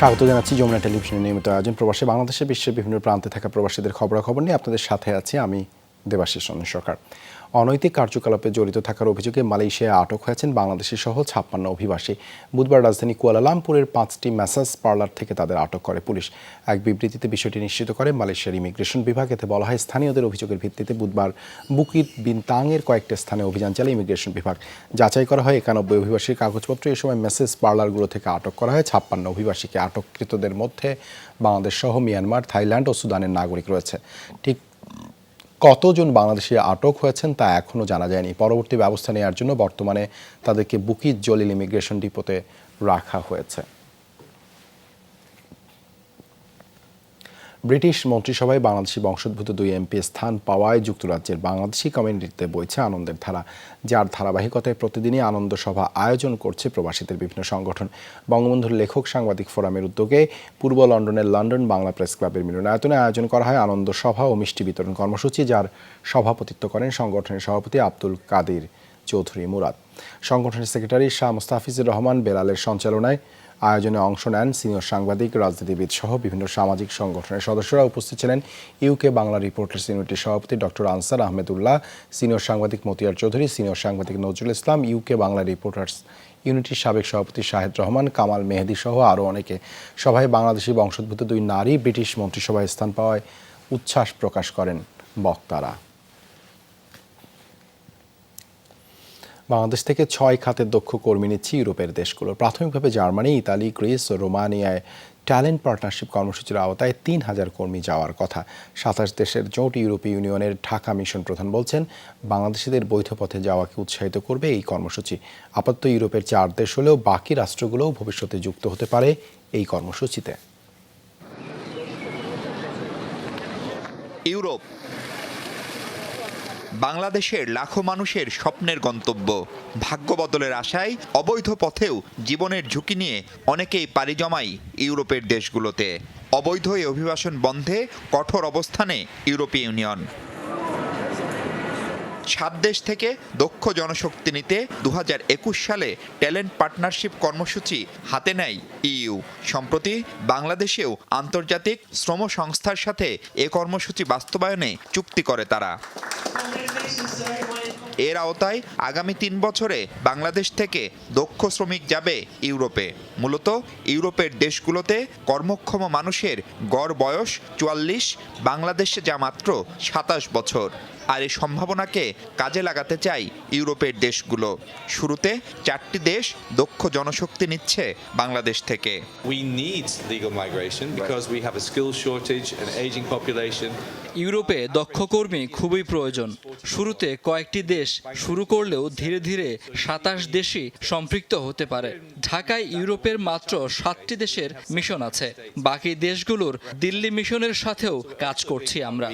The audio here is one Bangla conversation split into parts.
স্বাগত জানাচ্ছি যমুনা টেলিভিশনের নিয়মিত আয়োজন প্রবাসী বাংলাদেশে বিশ্বের বিভিন্ন প্রান্তে থাকা প্রবাসীদের খবরাখবর নিয়ে আপনাদের সাথে আছি আমি দেবাশিস রঞ্জন সরকার। অনৈতিক কার্যকলাপে জড়িত থাকার অভিযোগে মালয়েশিয়ায় আটক হয়েছেন বাংলাদেশি সহ ৫৬ অভিবাসী। বুধবার রাজধানী কুয়ালালামপুরের ৫টি ম্যাসাজ পার্লার থেকে তাদের আটক করে পুলিশ। এক বিবৃতিতে বিষয়টি নিশ্চিত করে মালয়েশিয়ার ইমিগ্রেশন বিভাগ। এতে বলা হয়, স্থানীয়দের অভিযোগের ভিত্তিতে বুধবার বুকিত বিনতাংয়ের কয়েকটি স্থানে অভিযান চালায় ইমিগ্রেশন বিভাগ। যাচাই করা হয় ৯১ অভিবাসীর কাগজপত্র। এ সময় ম্যাসাজ পার্লারগুলো থেকে আটক করা হয় ৫৬ অভিবাসীকে। আটককৃতদের মধ্যে বাংলাদেশ সহ মিয়ানমার, থাইল্যান্ড ও সুদানের নাগরিক রয়েছে। ঠিক কতজন বাংলাদেশি আটক হয়েছেন তা এখনও জানা যায়নি। পরবর্তী ব্যবস্থা নেওয়ার জন্য বর্তমানে তাদেরকে বুকিত জলিল ইমিগ্রেশন ডিপোতে রাখা হয়েছে। ব্রিটিশ মন্ত্রিসভায় বাংলাদেশি বংশোদ্ভূত ২ এমপি স্থান পাওয়ায় যুক্তরাজ্যের বাংলাদেশি কমিউনিটিতে বইছে আনন্দের ধারা, যার ধারাবাহিকতায় প্রতিদিনই আনন্দ সভা আয়োজন করছে প্রবাসীদের বিভিন্ন সংগঠন। বঙ্গবন্ধুর লেখক সাংবাদিক ফোরামের উদ্যোগে পূর্ব লন্ডনের লন্ডন বাংলা প্রেস ক্লাবের মিলনায়তনে আয়োজন করা হয় আনন্দ সভা ও মিষ্টি বিতরণ কর্মসূচি, যার সভাপতিত্ব করেন সংগঠনের সভাপতি আব্দুল কাদির চৌধুরী মুরাদ। সংগঠনের সেক্রেটারি শাহ মোস্তাফিজুর রহমান বেলালের সঞ্চালনায় আয়োজনে অংশ নেন সিনিয়র সাংবাদিক, রাজনীতিবিদ সহ বিভিন্ন সামাজিক সংগঠনের সদস্যরা। উপস্থিত ছিলেন ইউকে বাংলা রিপোর্টার্স ইউনিটির সভাপতি ডক্টর আনসার আহমেদুল্লাহ, সিনিয়র সাংবাদিক মতিয়ার চৌধুরী, সিনিয়র সাংবাদিক নজরুল ইসলাম, ইউকে বাংলা রিপোর্টার্স ইউনিটির সাবেক সভাপতি শাহেদ রহমান, কামাল মেহেদি সহ আরও অনেকে। সভায় বাংলাদেশি বংশোদ্ভূত ২ নারী ব্রিটিশ মন্ত্রিসভায় স্থান পাওয়ায় উচ্ছ্বাস প্রকাশ করেন বক্তারা। বাংলাদেশ থেকে ৬ খাতের দক্ষ কর্মী নিচ্ছে ইউরোপের দেশগুলো। প্রাথমিকভাবে জার্মানি, ইতালি, গ্রিস ও রোমানিয়ায় ট্যালেন্ট পার্টনারশিপ কর্মসূচির আওতায় ৩,০০০ কর্মী যাওয়ার কথা। ২৭ দেশের জোট ইউরোপীয় ইউনিয়নের ঢাকা মিশন প্রধান বলছেন, বাংলাদেশিদের বৈধ পথে যাওয়াকে উৎসাহিত করবে এই কর্মসূচি। আপাতত ইউরোপের ৪ দেশ হলেও বাকি রাষ্ট্রগুলোও ভবিষ্যতে যুক্ত হতে পারে এই কর্মসূচিতে। ইউরোপ বাংলাদেশের লাখো মানুষের স্বপ্নের গন্তব্য। ভাগ্য বদলের আশায় অবৈধ পথেও জীবনের ঝুঁকি নিয়ে অনেকেই পাড়ি জমায় ইউরোপের দেশগুলোতে। অবৈধ এই অভিবাসন বন্ধে কঠোর অবস্থানে ইউরোপীয় ইউনিয়ন। ৭ দেশ থেকে দক্ষ জনশক্তি নিতে ২০২১ সালে ট্যালেন্ট পার্টনারশিপ কর্মসূচি হাতে নেয় ইইউ। সম্প্রতি বাংলাদেশেও আন্তর্জাতিক শ্রম সংস্থার সাথে এ কর্মসূচি বাস্তবায়নে চুক্তি করে তারা। এর আওতায় আগামী ৩ বছরে বাংলাদেশ থেকে দক্ষ শ্রমিক যাবে ইউরোপে। মূলত ইউরোপের দেশগুলোতে কর্মক্ষম মানুষের গড় বয়স ৪৪, বাংলাদেশে যা মাত্র ২৭ বছর। আর এই সম্ভাবনাকে কাজে লাগাতে চাই ইউরোপের দেশগুলো। শুরুতে ৪টি দেশ দক্ষ জনশক্তি নিচ্ছে বাংলাদেশ থেকে। We need legal migration because we have a skill shortage, an aging population. ইউরোপে দক্ষ কর্মী খুবই প্রয়োজন। শুরুতে কয়েকটি দেশ শুরু করলেও ধীরে ধীরে ২৭ দেশই সম্পৃক্ত হতে পারে। ঢাকায় ইউরোপের মাত্র ৭টি দেশের মিশন আছে। বাকি দেশগুলোর দিল্লি মিশনের সাথেও কাজ করছি আমরা।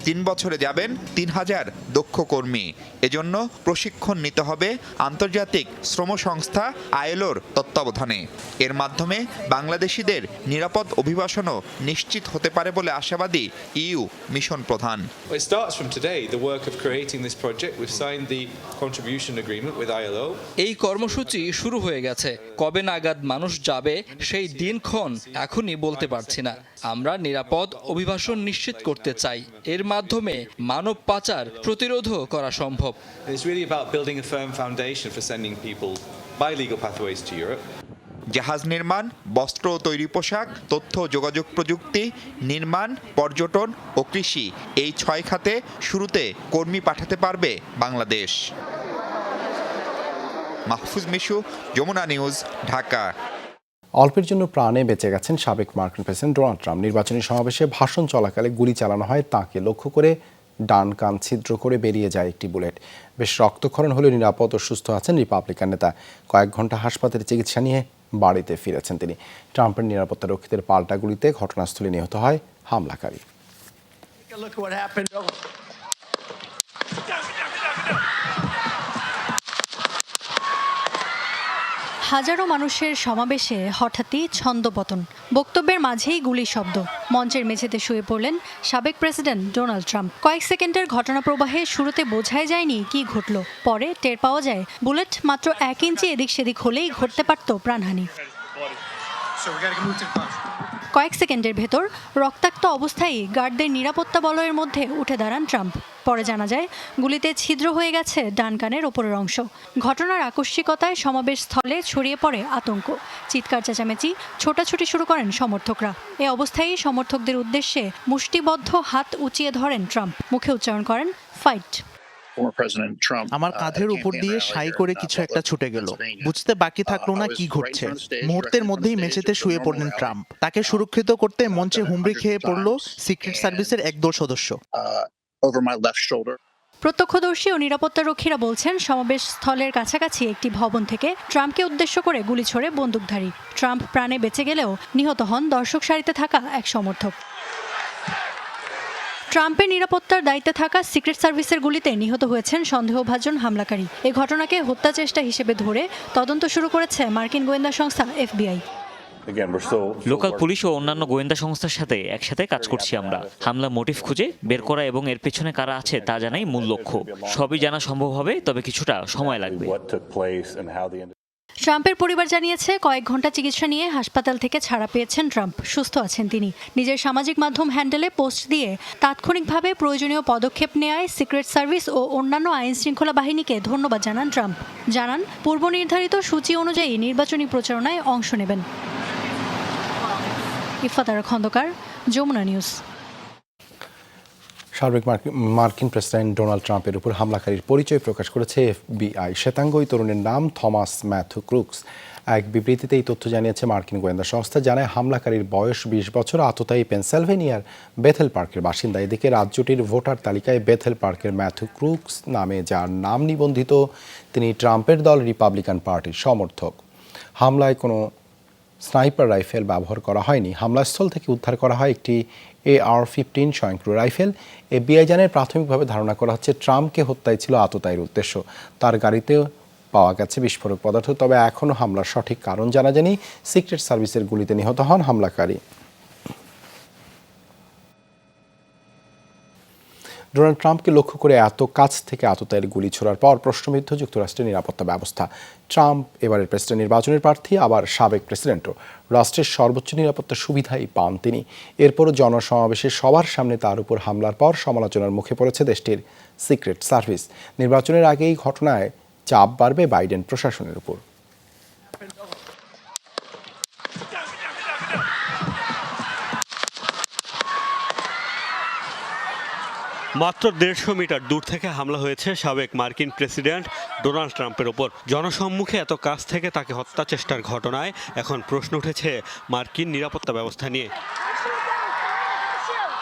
৩ বছরে যাবেন ৩,০০০ দক্ষ কর্মী। এজন্য প্রশিক্ষণ নিতে হবে আন্তর্জাতিক শ্রম সংস্থা আইএলওর তত্ত্বাবধানে। এর মাধ্যমে বাংলাদেশিদের নিরাপদ অভিবাসনও নিশ্চিত হতে পারে বলে আশাবাদী ইইউ মিশন প্রধান। It starts from today, the work of creating this project. We've signed the contribution agreement with ILO. এই কর্মসূচি শুরু হয়ে গেছে। কবে নাগাদ মানুষ যাবে সেই দিনক্ষণ এখনই বলতে পারছি না। আমরা নিরাপদ অভিবাসন নিশ্চিত করতে চাই। এর মাধ্যমে মানব পাচার প্রতিরোধও করা সম্ভব। It's really about building a firm foundation for sending people by legal pathways to Europe. জাহাজ নির্মাণ, বস্ত্র ও তৈরি পোশাক, তথ্য ও যোগাযোগ প্রযুক্তি, নির্মাণ, পর্যটন ও কৃষি, এই ৬ খাতে শুরুতে কর্মী পাঠাতে পারবে বাংলাদেশ। মাহফুজ মিশু, যমুনা নিউজ, ঢাকা। অল্পের জন্য প্রাণে বেঁচে গেছেন সাবেক মার্কিন প্রেসিডেন্ট ডোনাল্ড ট্রাম্প। নির্বাচনী সমাবেশে ভাষণ চলাকালে গুলি চালানো হয় তাঁকে লক্ষ্য করে। ডান কান ছিদ্র করে বেরিয়ে যায় একটি বুলেট। বেশ রক্তক্ষরণ হলেও নিরাপদ ও সুস্থ আছেন রিপাবলিকান নেতা। কয়েক ঘন্টা হাসপাতালে চিকিৎসা নিয়ে বাড়িতে ফিরেছেন তিনি। ট্রাম্পের নিরাপত্তা রক্ষীদের পাল্টা গুলিতে ঘটনাস্থলে নিহত হয় হামলাকারী। হাজারো মানুষের সমাবেশে হঠাৎই ছন্দপতন, বক্তব্যের মাঝেই গুলির শব্দ। মঞ্চের মেঝেতে শুয়ে পড়লেন সাবেক প্রেসিডেন্ট ডোনাল্ড ট্রাম্প। কয়েক সেকেন্ডের ঘটনাপ্রবাহে শুরুতে বোঝাই যায়নি কি ঘটল, পরে টের পাওয়া যায় বুলেট মাত্র 1 ইঞ্চি এদিক সেদিক হলেই ঘটতে পারত প্রাণহানি। কয়েক সেকেন্ডের ভেতর রক্তাক্ত অবস্থায় গার্ডদের নিরাপত্তা বলয়ের মধ্যে উঠে দাঁড়ান ট্রাম্প। পরে জানা যায় গুলিতে ছিদ্র হয়ে গেছে ডান কানের ওপরের অংশ। ঘটনার আকস্মিকতায় সমাবেশ স্থলে ছড়িয়ে পড়ে আতঙ্ক। চিৎকার চেঁচামেচি, ছোটাছুটি শুরু করেন সমর্থকরা। এ অবস্থায় সমর্থকদের উদ্দেশ্যে মুষ্টিবদ্ধ হাত উঁচিয়ে ধরেন ট্রাম্প, মুখে উচ্চারণ করেন ফাইট। আমার কাঁধের উপর দিয়ে সাই করে কিছু একটা ছুটে গেল। বুঝতে বাকি থাকলো না কি ঘটছে। মুহূর্তের মধ্যেই মেঝেতে শুয়ে পড়লেন ট্রাম্প। তাকে সুরক্ষিত করতে মঞ্চে হুমড়ি খেয়ে পড়ল সিক্রেট সার্ভিসের একদল সদস্য। প্রত্যক্ষদর্শী ও নিরাপত্তারক্ষীরা বলছেন সমাবেশ স্থলের কাছাকাছি একটি ভবন থেকে ট্রাম্পকে উদ্দেশ্য করে গুলি ছোড়ে বন্দুকধারী। ট্রাম্প প্রাণে বেঁচে গেলেও নিহত হন দর্শক সারিতে থাকা এক সমর্থক। ট্রাম্পের নিরাপত্তার দায়িত্বে থাকা সিক্রেট সার্ভিসের গুলিতে নিহত হয়েছেন সন্দেহভাজন হামলাকারী। এই ঘটনাকে হত্যা চেষ্টা হিসেবে ধরে তদন্ত শুরু করেছে মার্কিন গোয়েন্দা সংস্থা FBI। লোকাল পুলিশ ও অন্যান্য গোয়েন্দা সংস্থার সাথে একসাথে কাজ করছি আমরা। হামলা মোটিভ খুঁজে বের করা এবং এর পেছনে কারা আছে তা জানাই মূল লক্ষ্য। সবই জানা সম্ভব হবে, তবে কিছুটা সময় লাগবে। ট্রাম্পের পরিবার জানিয়েছে কয়েক ঘন্টা চিকিৎসা নিয়ে হাসপাতাল থেকে ছাড়া পেয়েছেন ট্রাম্প। সুস্থ আছেন তিনি। নিজের সামাজিক মাধ্যম হ্যান্ডেলে পোস্ট দিয়ে তাৎক্ষণিকভাবে প্রয়োজনীয় পদক্ষেপ নেওয়ায় সিক্রেট সার্ভিস ও অন্যান্য আইন শৃঙ্খলা বাহিনীকে ধন্যবাদ জানান ট্রাম্প। জানান পূর্ব নির্ধারিত সূচি অনুযায়ী নির্বাচনী প্রচারণায় অংশ নেবেন। ইফাত খন্দকার, যমুনা নিউজ। সাবেক মার্কিন প্রেসিডেন্ট ডোনাল্ড ট্রাম্পের উপর হামলাকারীর পরিচয় প্রকাশ করেছে FBI। শ্বেতাঙ্গ ওই তরুণের নাম থমাস ম্যাথু ক্রুকস। এক বিবৃতিতে এই তথ্য জানিয়েছে মার্কিন গোয়েন্দা সংস্থা। জানায় হামলাকারীর বয়স 20 বছর, আততায়ী পেনসিলভেনিয়ার বেথেল পার্কের বাসিন্দা। এদিকে রাজ্যটির ভোটার তালিকায় বেথেল পার্কের ম্যাথু ক্রুকস নামে যার নাম নিবন্ধিত, তিনি ট্রাম্পের দল রিপাবলিকান পার্টির সমর্থক। হামলায় কোনো স্নাইপার রাইফেল ব্যবহার করা হয়নি। হামলাস্থল থেকে উদ্ধার করা হয় একটি AR-15 স্বয়ংক্রিয় রাইফেল। FBI জানায় প্রাথমিকভাবে ধারণা করা হচ্ছে ট্রাম্পকে হত্যাই ছিল আততায়ীর উদ্দেশ্য। তার গাড়িতে পাওয়া গেছে বিস্ফোরক পদার্থ, তবে এখনও হামলার সঠিক কারণ জানা যায়নি। সিক্রেট সার্ভিসের গুলিতে নিহত হন হামলাকারী। ডোনাল্ড ট্রাম্পকে লক্ষ্য করে এত কাছ থেকে আততায়ীর গুলি ছোড়ার পর প্রশ্নবিদ্ধ যুক্তরাষ্ট্রের নিরাপত্তা ব্যবস্থা। ট্রাম্প এবারের প্রেসিডেন্ট নির্বাচনের প্রার্থী, আবার সাবেক প্রেসিডেন্টও। রাষ্ট্রের সর্বোচ্চ নিরাপত্তা সুবিধাই পান তিনি। এরপরও জনসমাবেশে সবার সামনে তার উপর হামলার পর সমালোচনার মুখে পড়েছে দেশটির সিক্রেট সার্ভিস। নির্বাচনের আগে এই ঘটনায় চাপ বাড়বে বাইডেন প্রশাসনের উপর। মাত্র 150 মিটার দূর থেকে হামলা হয়েছে সাবেক মার্কিন প্রেসিডেন্ট ডোনাল্ড ট্রাম্পের ওপর। জনসম্মুখে এত কাছ থেকে তাকে হত্যা চেষ্টার ঘটনায় এখন প্রশ্ন উঠেছে মার্কিন নিরাপত্তা ব্যবস্থা নিয়ে।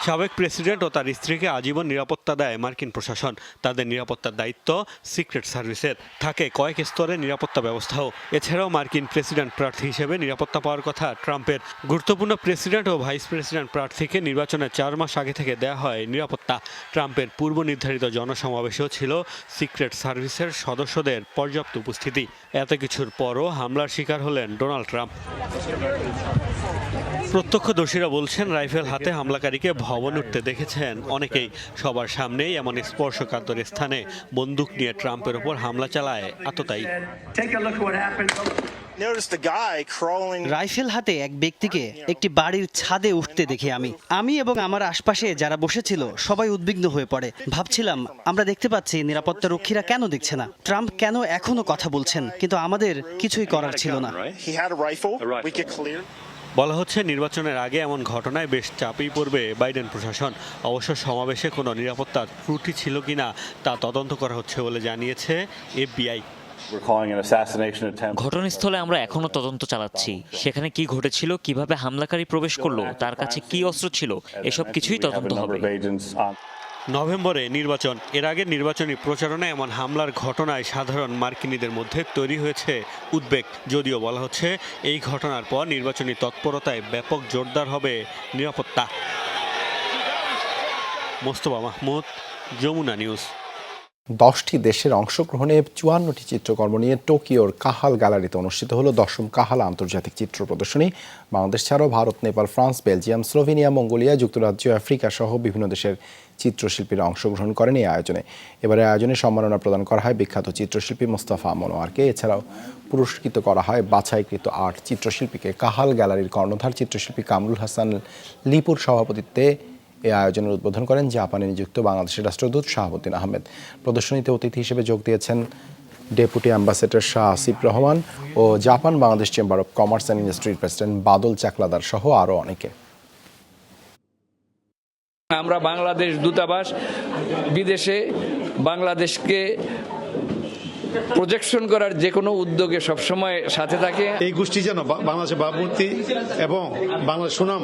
সাবেক প্রেসিডেন্ট ও তার স্ত্রীকে আজীবন নিরাপত্তা দেয় মার্কিন প্রশাসন। তাদের নিরাপত্তার দায়িত্ব সিক্রেট সার্ভিসের। থাকে কয়েক স্তরের নিরাপত্তা ব্যবস্থাও। এছাড়াও মার্কিন প্রেসিডেন্ট প্রার্থী হিসেবে নিরাপত্তা পাওয়ার কথা ট্রাম্পের। গুরুত্বপূর্ণ প্রেসিডেন্ট ও ভাইস প্রেসিডেন্ট প্রার্থীকে নির্বাচনের 4 মাস আগে থেকে দেয়া হয় নিরাপত্তা। ট্রাম্পের পূর্ব নির্ধারিত জনসমাবেশেও ছিল সিক্রেট সার্ভিসের সদস্যদের পর্যাপ্ত উপস্থিতি। এত কিছুর পরও হামলার শিকার হলেন ডোনাল্ড ট্রাম্প। প্রত্যক্ষদর্শীরা বলছেন রাইফেল হাতে হামলাকারীকে ভবন উঠতে দেখেছেন অনেকেই। সবার সামনেই এমন স্পর্শকাতর স্থানে বন্দুক নিয়ে ট্রাম্পের ওপর হামলা চালায় আততায়ী। রাইফেল হাতে এক ব্যক্তিকে একটি বাড়ির ছাদে উঠতে দেখি আমি এবং আমার আশপাশে যারা বসেছিল সবাই উদ্বিগ্ন হয়ে পড়ে। ভাবছিলাম, আমরা দেখতে পাচ্ছি নিরাপত্তা রক্ষীরা কেন দেখছে না, ট্রাম্প কেন এখনো কথা বলছেন, কিন্তু আমাদের কিছুই করার ছিল না। বলা হচ্ছে নির্বাচনের আগে এমন ঘটনায় বেশ চাপেই পড়বে বাইডেন প্রশাসন। অবশ্য সমাবেশে কোনো নিরাপত্তার ত্রুটি ছিল কিনা তা তদন্ত করা হচ্ছে বলে জানিয়েছে FBI। ঘটনাস্থলে আমরা এখনো তদন্ত চালাচ্ছি। সেখানে কি ঘটেছিল, কিভাবে হামলাকারী প্রবেশ করলো, তার কাছে কি অস্ত্র ছিল, এসব কিছুই তদন্ত হবে। নভেম্বরে নির্বাচন। এর আগে নির্বাচনী প্রচারণায় এমন হামলার ঘটনায় সাধারণ মার্কিনীদের মধ্যে তৈরি হয়েছে উদ্বেগ। যদিও বলা হচ্ছে এই ঘটনার পর নির্বাচনী তৎপরতায় ব্যাপক জোরদার হবে নিরাপত্তা। মোস্তফা মাহমুদ, যমুনা নিউজ। 10টি দেশের অংশগ্রহণে 54টি চিত্রকর্ম নিয়ে টোকিওর কাহাল গ্যালারিতে অনুষ্ঠিত হলো 10ম কাহাল আন্তর্জাতিক চিত্র প্রদর্শনী। বাংলাদেশ ছাড়াও Bharat, Nepal, France, Belgium, Slovenia, Mongolia, যুক্তরাজ্য, আফ্রিকা সহ বিভিন্ন দেশের চিত্রশিল্পীরা অংশগ্রহণ করেন এই আয়োজনে। এবারে আয়োজনে সম্মাননা প্রদান করা হয় বিখ্যাত চিত্রশিল্পী মোস্তফা মনোয়ারকে। এছাড়াও পুরস্কৃত করা হয় বাছাইকৃত 8 চিত্রশিল্পীকে। কাহাল গ্যালারির কর্ণধার চিত্রশিল্পী কামরুল হাসান লিপুর সভাপতিত্বে এই আয়োজনের উদ্বোধন করেন জাপানে নিযুক্ত বাংলাদেশের রাষ্ট্রদূত শাহাবুদ্দিন আহমেদ। প্রদর্শনীতে অতিথি হিসেবে যোগ দিয়েছেন ডেপুটি অ্যাম্বাসেডর শাহ আসিফ রহমান ও Japan Bangladesh chamber of commerce and ইন্ডাস্ট্রির প্রেসিডেন্ট বাদল চাকলাদার সহ আরও অনেকে। আমরা বাংলাদেশ দূতাবাস বিদেশে বাংলাদেশকে প্রজেকশন করার যে কোনো উদ্যোগে সবসময় সাথে থাকে। এই গোষ্ঠী যেন বাংলাদেশের ভাবমূর্তি এবং বাংলাদেশ সুনাম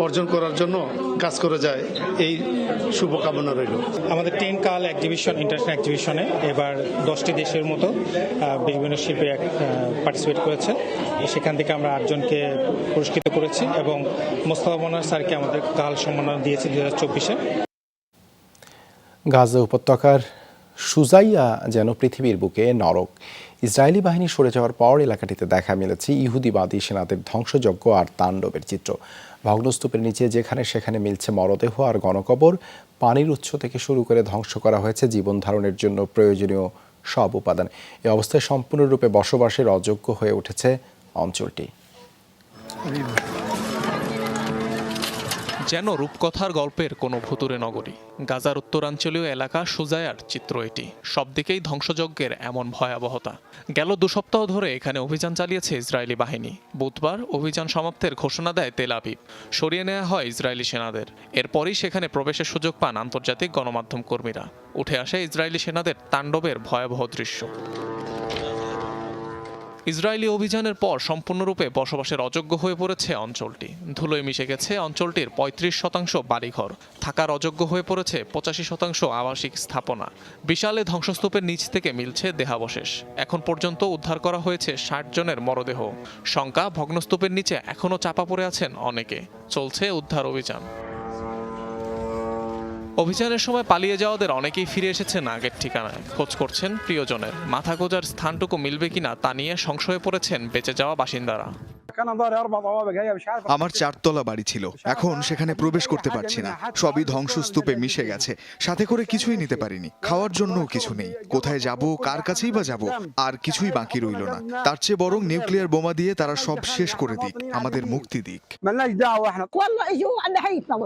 অর্জন করার জন্য কাজ করে যায়, এই শুভকামনা রইল। আমাদের 10 কাল এক্সিবিশন, ইন্টারন্যাশনাল এক্সিবিশনে এবার 10টি দেশের মতো বিভিন্ন শিল্পী পার্টিসিপেট করেছে। সেখান থেকে আমরা 8 জনকে পুরস্কৃত করেছি এবং মোস্তফা মনোয়ার স্যারকে আমাদের কাল সম্মাননা দিয়েছি 2024-এ। গাজা উপত্যকার সুজাইয়া যেন পৃথিবীর বুকে নরক। ইসরায়েলি বাহিনী সরে যাওয়ার পর এলাকাটিতে দেখা মিলেছে ইহুদিবাদী সেনাদের ধ্বংসযজ্ঞ আর তাণ্ডবের চিত্র। ভগ্নস্তূপের নিচে যেখানে সেখানে মিলছে মরদেহ আর গণকবর। পানির উৎস থেকে শুরু করে ধ্বংস করা হয়েছে জীবন ধারণের জন্য প্রয়োজনীয় সব উপাদান। এ অবস্থায় সম্পূর্ণরূপে বসবাসের অযোগ্য হয়ে উঠেছে অঞ্চলটি। যেন রূপকথার গল্পের কোনো ভুতুরে নগরী। গাজার উত্তরাঞ্চলীয় এলাকা সুজায়ার চিত্র এটি। সব দিকেই ধ্বংসযজ্ঞের এমন ভয়াবহতা। গেল 2 সপ্তাহ ধরে এখানে অভিযান চালিয়েছে ইসরায়েলি বাহিনী। বুধবার অভিযান সমাপ্তের ঘোষণা দেয় তেল আবিব। সরিয়ে নেওয়া হয় ইসরায়েলি সেনাদের। এরপরই সেখানে প্রবেশের সুযোগ পান আন্তর্জাতিক গণমাধ্যম কর্মীরা। উঠে আসে ইসরায়েলি সেনাদের তাণ্ডবের ভয়াবহ দৃশ্য। ইসরায়েলি অভিযানের পর সম্পূর্ণরূপে বসবাসের অযোগ্য হয়ে পড়েছে অঞ্চলটি। ধুলোয় মিশে গেছে অঞ্চলটির 35% বাড়িঘর। থাকার অযোগ্য হয়ে পড়েছে 85% আবাসিক স্থাপনা। বিশাল ধ্বংসস্তূপের নিচ থেকে মিলছে দেহাবশেষ। এখন পর্যন্ত উদ্ধার করা হয়েছে 60 জনের মরদেহ। শঙ্কা, ভগ্নস্তূপের নিচে এখনও চাপা পড়ে আছেন অনেকে। চলছে উদ্ধার অভিযান। অভিযানের সময় পালিয়ে যাওয়াদের অনেকেই ফিরে এসেছেন আগের ঠিকানায়। খোঁজ করছেন প্রিয়জনের। মাথা গোঁজার স্থানটুকু মিলবে কিনা তা নিয়ে সংশয়ে পড়েছেন বেঁচে যাওয়া বাসিন্দারা। আমার 4 তলা বাড়ি ছিল, এখন সেখানে প্রবেশ করতে পারছি না। সবই ধ্বংসস্তূপে মিশে গেছে। সাথে করে কিছুই নিতে পারিনি। খাওয়ার জন্যও কিছু নেই। কোথায় যাব, কার কাছেই বা যাব? আর কিছুই বাকি রইল না। তার চেয়ে বরং নিউক্লিয়ার বোমা দিয়ে তারা সব শেষ করে দিক, আমাদের মুক্তি দিক।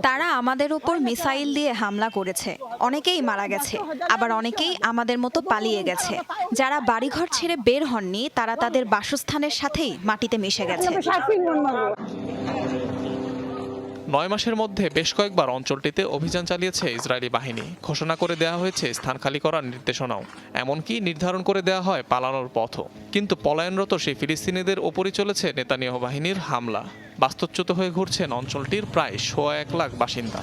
তারা আমাদের উপর মিসাইল দিয়ে হামলা করেছে। অনেকেই মারা গেছে, আবার অনেকেই আমাদের মতো পালিয়ে গেছে। যারা বাড়িঘর ছেড়ে বের হননি তারা তাদের বাসস্থানের সাথেই মাটিতে মিশে গেছে। 9 মাসের মধ্যে বেশ কয়েকবার অঞ্চলটিতে অভিযান চালিয়েছে ইসরায়েলি বাহিনী। ঘোষণা করে দেওয়া হয়েছে স্থান খালি করার নির্দেশনাও। এমনকি নির্ধারণ করে দেওয়া হয় পালানোর পথও। কিন্তু পলায়নরত সেই ফিলিস্তিনিদের ওপরই চলেছে নেতানিয়াহু বাহিনীর হামলা। বাস্তুচ্যুত হয়ে ঘুরছেন অঞ্চলটির প্রায় 1.25 লাখ বাসিন্দা।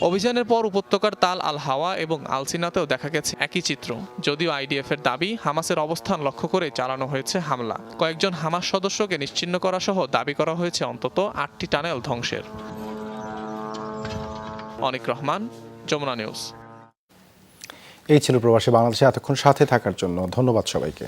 অভিযানের পর উপত্যকার তাল আল হাওয়া এবং আলসিনাতেও দেখা গেছে একই চিত্র। যদিও আইডিএফের দাবি হামাসের অবস্থান লক্ষ্য করে চালানো হয়েছে হামলা। কয়েকজন হামাস সদস্যকে নিশ্চিহ্ন করা সহ দাবি করা হয়েছে অন্তত 8টি টানেল ধ্বংসের। অনিক রহমান, যমুনা নিউজ। এই ছিল প্রবাসী বাংলাদেশে এতক্ষণ সাথে থাকার জন্য ধন্যবাদ সবাইকে।